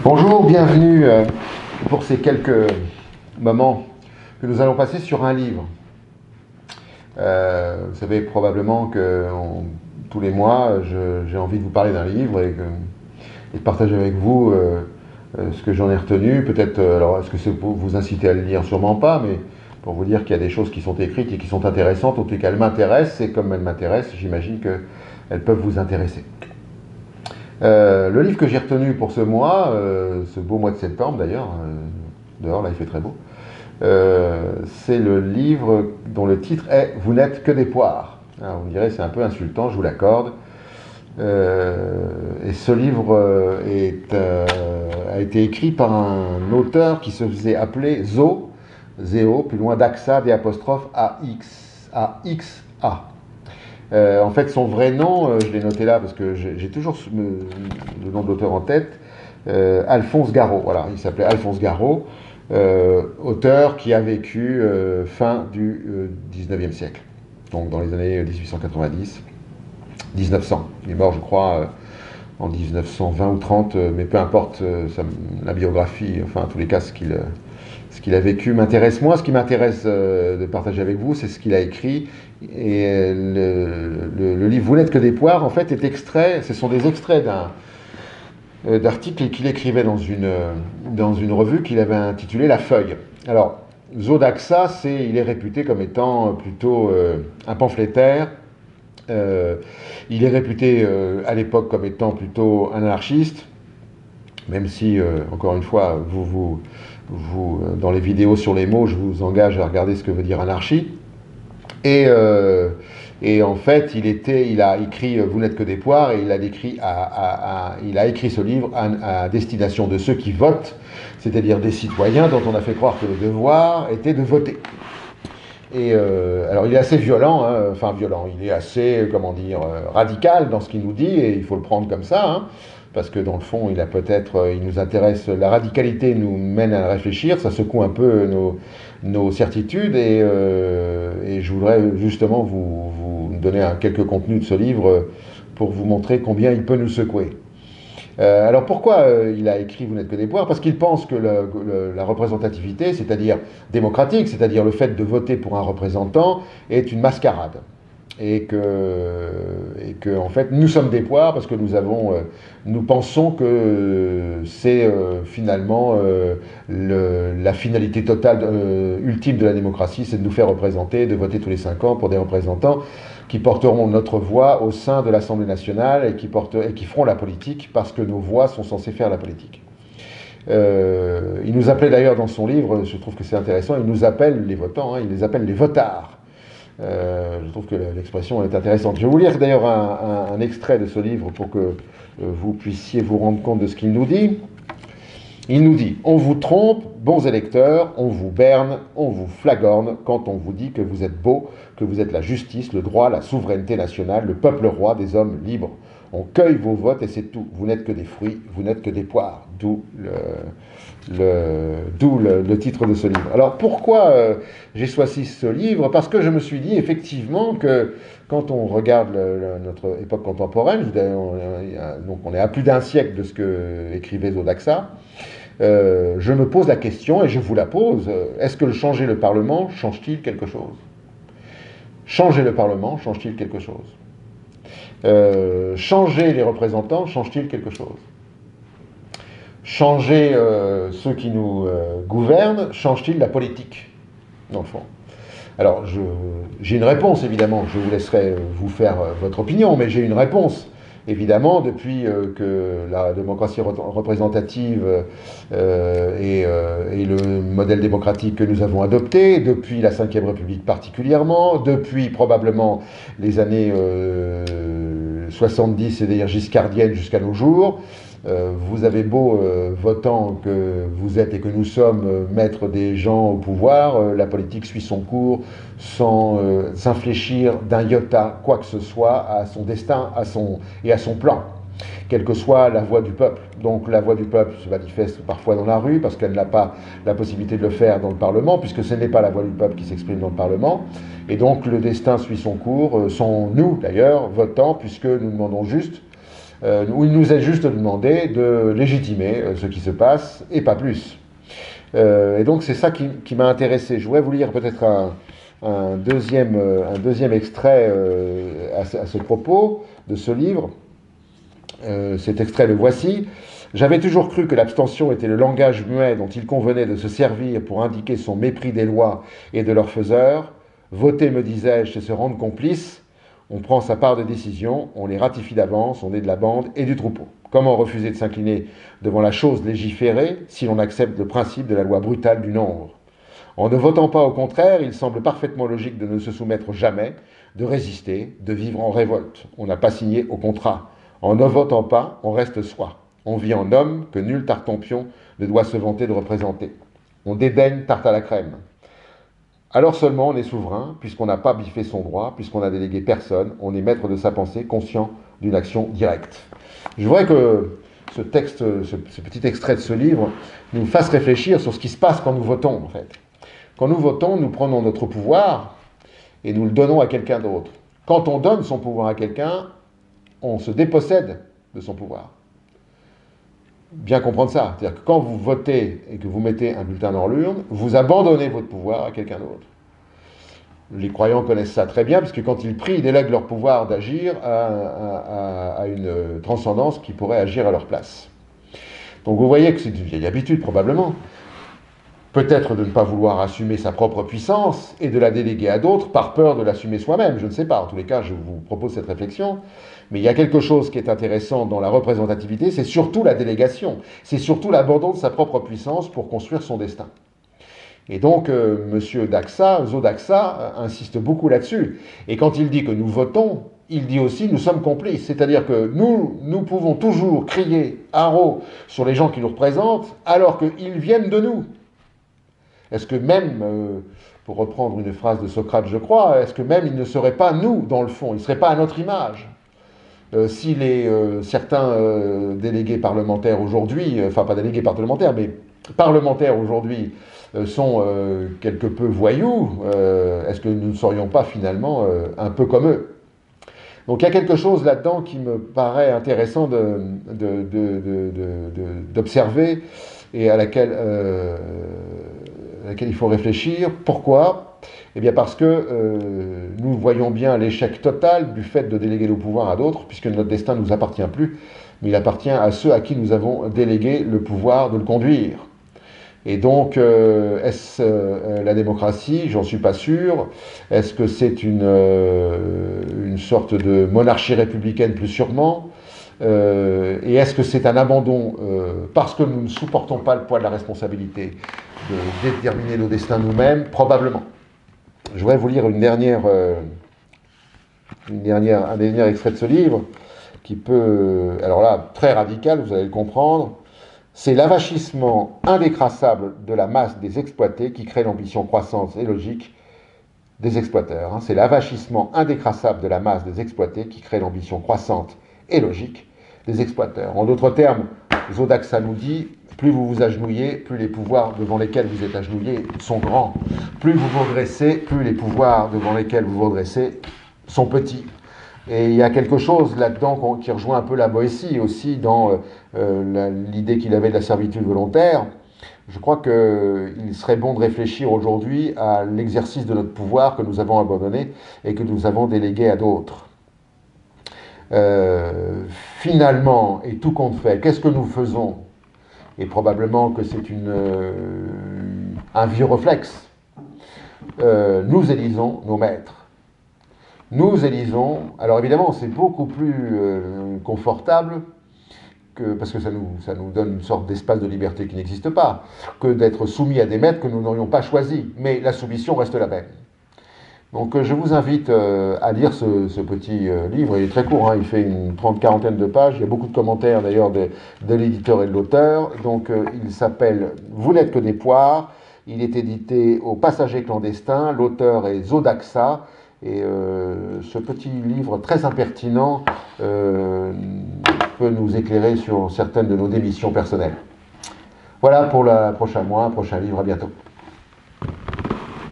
Bonjour, bienvenue pour ces quelques moments que nous allons passer sur un livre. Vous savez probablement que tous les mois, j'ai envie de vous parler d'un livre et de partager avec vous ce que j'en ai retenu. Peut-être, alors est-ce que c'est pour vous inciter à le lire? Sûrement pas, mais pour vous dire qu'il y a des choses qui sont écrites et qui sont intéressantes, en tout cas elles m'intéressent, et comme elles m'intéressent, j'imagine qu'elles peuvent vous intéresser. Le livre que j'ai retenu pour ce mois, ce beau mois de septembre d'ailleurs, dehors là il fait très beau, c'est le livre dont le titre est « Vous n'êtes que des poires ». Alors, vous me direz c'est un peu insultant, je vous l'accorde. Et ce livre a été écrit par un auteur qui se faisait appeler Zéo, plus loin d'Axa, des apostrophes A-X-A. En fait, son vrai nom, je l'ai noté là parce que j'ai toujours le nom de l'auteur en tête, Alphonse Garot. Voilà, il s'appelait Alphonse Garot, auteur qui a vécu fin du 19e siècle, donc dans les années 1890, 1900. Il est mort, je crois, en 1920 ou 30, mais peu importe, la biographie, enfin, en tous les cas, ce qu'il a vécu m'intéresse moins. Ce qui m'intéresse de partager avec vous, c'est ce qu'il a écrit. Et le livre « Vous n'êtes que des poires », en fait, ce sont des extraits d'articles qu'il écrivait dans une revue qu'il avait intitulée La Feuille. Alors, Zodaxa, il est réputé comme étant plutôt un pamphlétaire. Il est réputé à l'époque comme étant plutôt un anarchiste, même si, encore une fois, dans les vidéos sur les mots, je vous engage à regarder ce que veut dire anarchie. Et en fait, il a écrit Vous n'êtes que des poires, et il a écrit ce livre à destination de ceux qui votent, c'est-à-dire des citoyens dont on a fait croire que le devoir était de voter. Et alors il est assez violent, il est assez, radical dans ce qu'il nous dit, et il faut le prendre comme ça, hein, parce que dans le fond, il nous intéresse, la radicalité nous mène à réfléchir, ça secoue un peu nos certitudes, et je voudrais justement vous donner quelques contenus de ce livre pour vous montrer combien il peut nous secouer. Alors pourquoi il a écrit « Vous n'êtes que des poires » ? Parce qu'il pense que la représentativité, c'est-à-dire démocratique, c'est-à-dire le fait de voter pour un représentant, est une mascarade. Et que en fait, nous sommes des poires parce que nous pensons que c'est finalement la finalité totale, ultime de la démocratie, c'est de nous faire représenter, de voter tous les 5 ans pour des représentants qui porteront notre voix au sein de l'Assemblée nationale et qui feront la politique parce que nos voix sont censées faire la politique. Il nous appelait d'ailleurs dans son livre, je trouve que c'est intéressant, il nous appelle les votants, hein, il les appelle les votards. Je trouve que l'expression est intéressante. Je vais vous lire d'ailleurs un extrait de ce livre pour que vous puissiez vous rendre compte de ce qu'il nous dit. Il nous dit « On vous trompe, bons électeurs, on vous berne, on vous flagorne quand on vous dit que vous êtes beaux, que vous êtes la justice, le droit, la souveraineté nationale, le peuple roi des hommes libres. On cueille vos votes et c'est tout. Vous n'êtes que des fruits, vous n'êtes que des poires. » D'où le titre de ce livre. Alors pourquoi j'ai choisi ce livre? Parce que je me suis dit effectivement que quand on regarde notre époque contemporaine, donc on est à plus d'un siècle de ce que écrivait Zodaxa, je me pose la question, et je vous la pose, est-ce que changer le Parlement change-t-il quelque chose? Changer le Parlement change-t-il quelque chose? Changer les représentants change-t-il quelque chose? Changer ceux qui nous gouvernent change-t-il la politique, dans le fond? Alors, j'ai une réponse, évidemment, je vous laisserai vous faire votre opinion, mais j'ai une réponse. Évidemment, depuis que la démocratie représentative est le modèle démocratique que nous avons adopté, depuis la Ve République particulièrement, depuis probablement les années 70, c'est-à-dire giscardiennes jusqu'à nos jours, vous avez beau, votant que vous êtes et que nous sommes, mettre des gens au pouvoir, la politique suit son cours sans s'infléchir d'un iota quoi que ce soit à son destin et à son plan, quelle que soit la voix du peuple. Donc la voix du peuple se manifeste parfois dans la rue parce qu'elle n'a pas la possibilité de le faire dans le Parlement, puisque ce n'est pas la voix du peuple qui s'exprime dans le Parlement. Et donc le destin suit son cours, sans nous d'ailleurs, votants, puisque nous demandons juste où il nous est juste demandé de légitimer ce qui se passe, et pas plus. Et donc c'est ça qui m'a intéressé. Je voudrais vous lire peut-être un deuxième extrait à ce propos de ce livre. Cet extrait, le voici. J'avais toujours cru que l'abstention était le langage muet dont il convenait de se servir pour indiquer son mépris des lois et de leurs faiseurs. Voter, me disais-je, c'est se rendre complice. On prend sa part de décision, on les ratifie d'avance, on est de la bande et du troupeau. Comment refuser de s'incliner devant la chose légiférée si l'on accepte le principe de la loi brutale du nombre? En ne votant pas au contraire, il semble parfaitement logique de ne se soumettre jamais, de résister, de vivre en révolte. On n'a pas signé au contrat. En ne votant pas, on reste soi. On vit en homme que nul tartempion ne doit se vanter de représenter. On dédaigne tarte à la crème. Alors seulement on est souverain, puisqu'on n'a pas biffé son droit, puisqu'on n'a délégué personne, on est maître de sa pensée, conscient d'une action directe. Je voudrais que ce texte, ce petit extrait de ce livre, nous fasse réfléchir sur ce qui se passe quand nous votons, en fait. Quand nous votons, nous prenons notre pouvoir et nous le donnons à quelqu'un d'autre. Quand on donne son pouvoir à quelqu'un, on se dépossède de son pouvoir. Bien comprendre ça. C'est-à-dire que quand vous votez et que vous mettez un bulletin dans l'urne, vous abandonnez votre pouvoir à quelqu'un d'autre. Les croyants connaissent ça très bien, puisque quand ils prient, ils délèguent leur pouvoir d'agir à une transcendance qui pourrait agir à leur place. Donc vous voyez que c'est une vieille habitude, probablement. Peut-être de ne pas vouloir assumer sa propre puissance et de la déléguer à d'autres par peur de l'assumer soi-même, je ne sais pas. En tous les cas, je vous propose cette réflexion. Mais il y a quelque chose qui est intéressant dans la représentativité, c'est surtout la délégation. C'est surtout l'abandon de sa propre puissance pour construire son destin. Et donc, M. Daxa, Zodaxa, insiste beaucoup là-dessus. Et quand il dit que nous votons, il dit aussi nous sommes complices. C'est-à-dire que nous pouvons toujours crier haro sur les gens qui nous représentent, alors qu'ils viennent de nous. Est-ce que même, pour reprendre une phrase de Socrate, je crois, est-ce que même ils ne seraient pas nous, dans le fond, ils ne seraient pas à notre image? Si certains délégués parlementaires aujourd'hui, enfin pas délégués parlementaires, mais parlementaires aujourd'hui, sont quelque peu voyous, est-ce que nous ne serions pas finalement un peu comme eux? Donc il y a quelque chose là-dedans qui me paraît intéressant d'observer et à laquelle il faut réfléchir. Pourquoi ? Eh bien parce que nous voyons bien l'échec total du fait de déléguer le pouvoir à d'autres, puisque notre destin ne nous appartient plus, mais il appartient à ceux à qui nous avons délégué le pouvoir de le conduire. Et donc, est-ce la démocratie? J'en suis pas sûr. Est-ce que c'est une sorte de monarchie républicaine plus sûrement? Et est-ce que c'est un abandon parce que nous ne supportons pas le poids de la responsabilité de déterminer nos destins nous-mêmes? Probablement. Je voudrais vous lire un dernier extrait de ce livre qui peut, alors là, très radical, vous allez le comprendre. C'est l'avachissement indécrassable de la masse des exploités qui crée l'ambition croissante et logique des exploiteurs. C'est l'avachissement indécrassable de la masse des exploités qui crée l'ambition croissante et logique des exploiteurs. En d'autres termes, Zodaxa nous dit, plus vous vous agenouillez, plus les pouvoirs devant lesquels vous êtes agenouillés sont grands. Plus vous vous redressez, plus les pouvoirs devant lesquels vous vous redressez sont petits. Et il y a quelque chose là-dedans qui rejoint un peu la Boétie aussi dans l'idée qu'il avait de la servitude volontaire. Je crois qu'il serait bon de réfléchir aujourd'hui à l'exercice de notre pouvoir que nous avons abandonné et que nous avons délégué à d'autres. Finalement, et tout compte fait, qu'est-ce que nous faisons? Et probablement que c'est un vieux réflexe. Nous élisons nos maîtres. Nous élisons, alors évidemment c'est beaucoup plus confortable, parce que ça nous donne une sorte d'espace de liberté qui n'existe pas, que d'être soumis à des maîtres que nous n'aurions pas choisis, mais la soumission reste la même. Donc je vous invite à lire ce petit livre, il est très court, hein, il fait une 30-40 de pages, il y a beaucoup de commentaires d'ailleurs de l'éditeur et de l'auteur, donc il s'appelle « Vous n'êtes que des poires », il est édité au Passager clandestin, l'auteur est Zodaxa, et ce petit livre très impertinent peut nous éclairer sur certaines de nos démissions personnelles. Voilà pour le prochain mois, prochain livre, à bientôt.